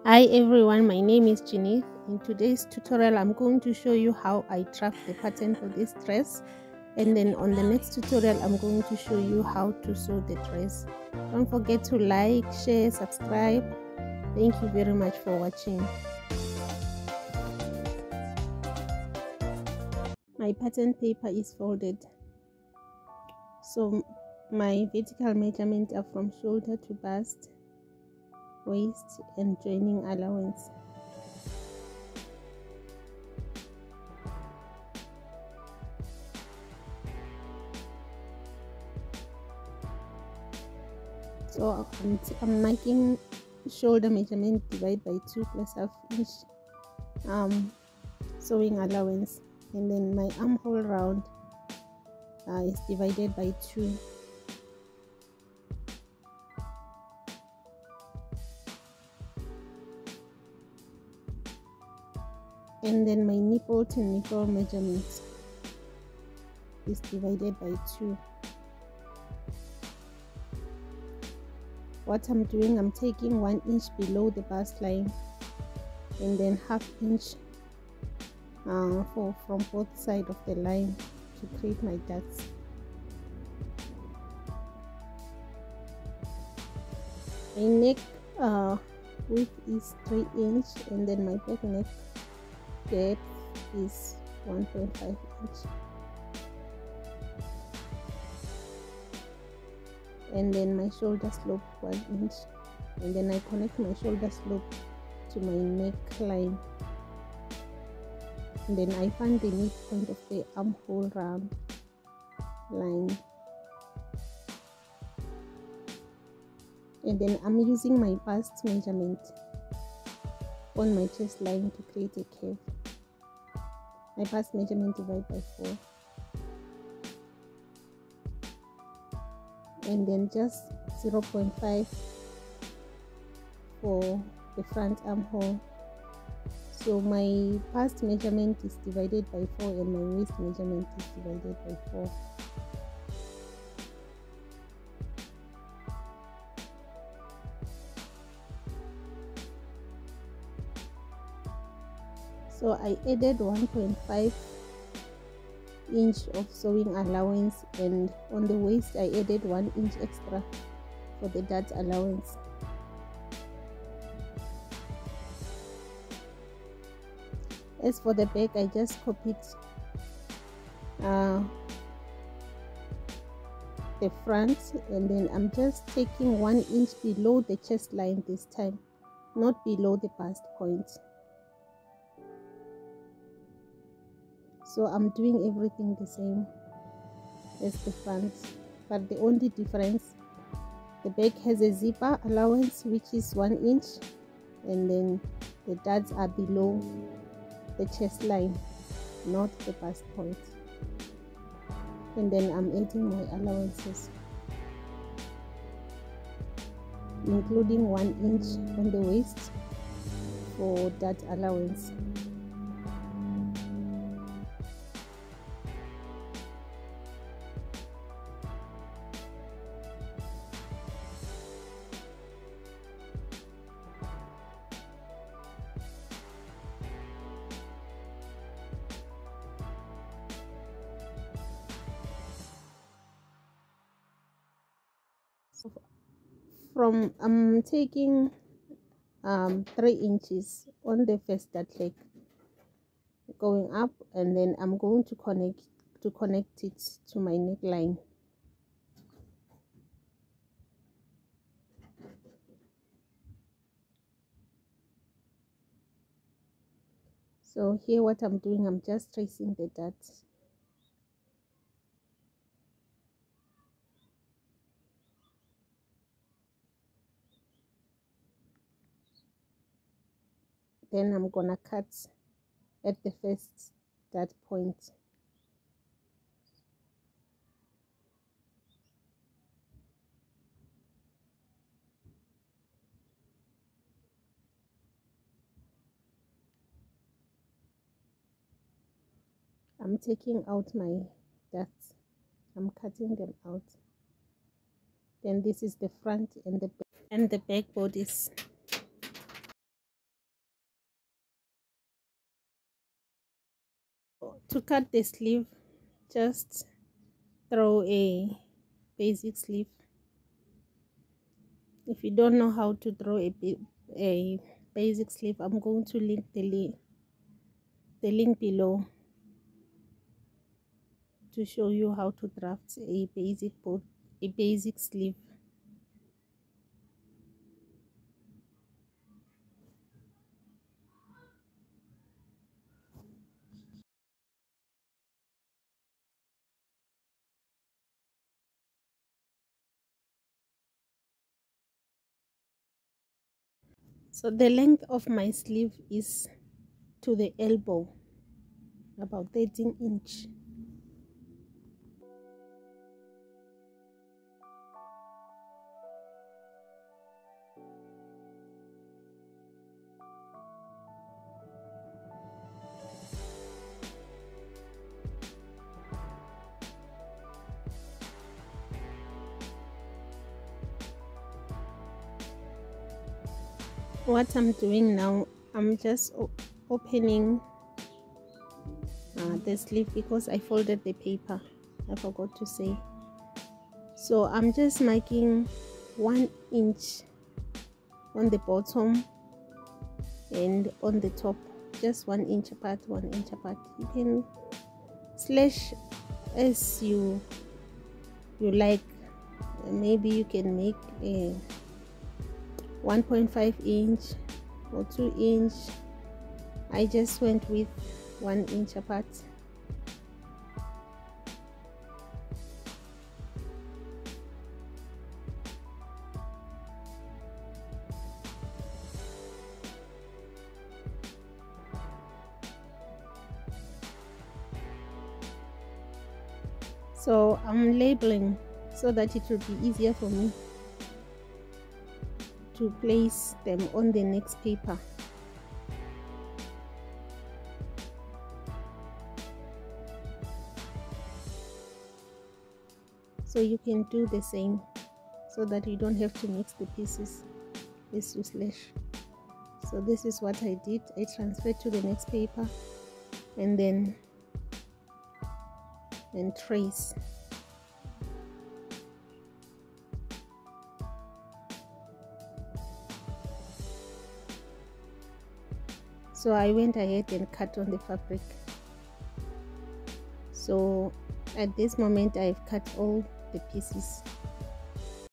Hi everyone, my name is Jenny. In today's tutorial I'm going to show you how I draft the pattern for this dress, and then on the next tutorial I'm going to show you how to sew the dress. Don't forget to like, share, subscribe. Thank you very much for watching. My pattern paper is folded, so my vertical measurements are from shoulder to bust, waist and joining allowance. So I'm making shoulder measurement divide by 2 plus half inch sewing allowance, and then my armhole round is divided by 2. And then my nipple to nipple measurement is divided by 2. What I'm doing, I'm taking 1 inch below the bust line and then half inch from both sides of the line to create my dots. My neck width is 3 inch, and then my back neck depth is 1.5 inch. And then my shoulder slope 1 inch, and then I connect my shoulder slope to my neckline, and then I find the midpoint of the armhole round line, and then I'm using my bust measurement on my chest line to create a curve. My bust measurement divided by 4, and then just 0.5 for the front armhole. So my bust measurement is divided by 4 and my waist measurement is divided by 4. So I added 1.5 inch of sewing allowance, and on the waist I added 1 inch extra for the dart allowance. As for the back, I just copied the front, and then I'm just taking 1 inch below the chest line this time, not below the bust point. So I'm doing everything the same as the front, but the only difference, the back has a zipper allowance which is 1 inch, and then the darts are below the chest line, not the bust point. And then I'm adding my allowances, including 1 inch on the waist for dart allowance. From I'm taking 3 inches on the first dart leg going up, and then I'm going to connect it to my neckline. So here what I'm doing, I'm just tracing the darts. Then I'm gonna cut at the first dart point. I'm taking out my darts, I'm cutting them out. Then this is the front and the back bodies. To cut the sleeve, just throw a basic sleeve. If you don't know how to draw a basic sleeve, I'm going to link the link below to show you how to draft a basic sleeve. So the length of my sleeve is to the elbow, about 13 inch. What I'm doing now, I'm just opening the sleeve because I folded the paper, I forgot to say. So I'm just marking 1 inch on the bottom and on the top, just 1 inch apart, 1 inch apart. You can slash as you like. Maybe you can make a 1.5 inch or 2 inch. I just went with 1 inch apart. So I'm labeling so that it will be easier for me to place them on the next paper. So you can do the same so that you don't have to mix the pieces as you slash. So this is what I did. I transferred to the next paper and then trace. So I went ahead and cut on the fabric. So at this moment I've cut all the pieces.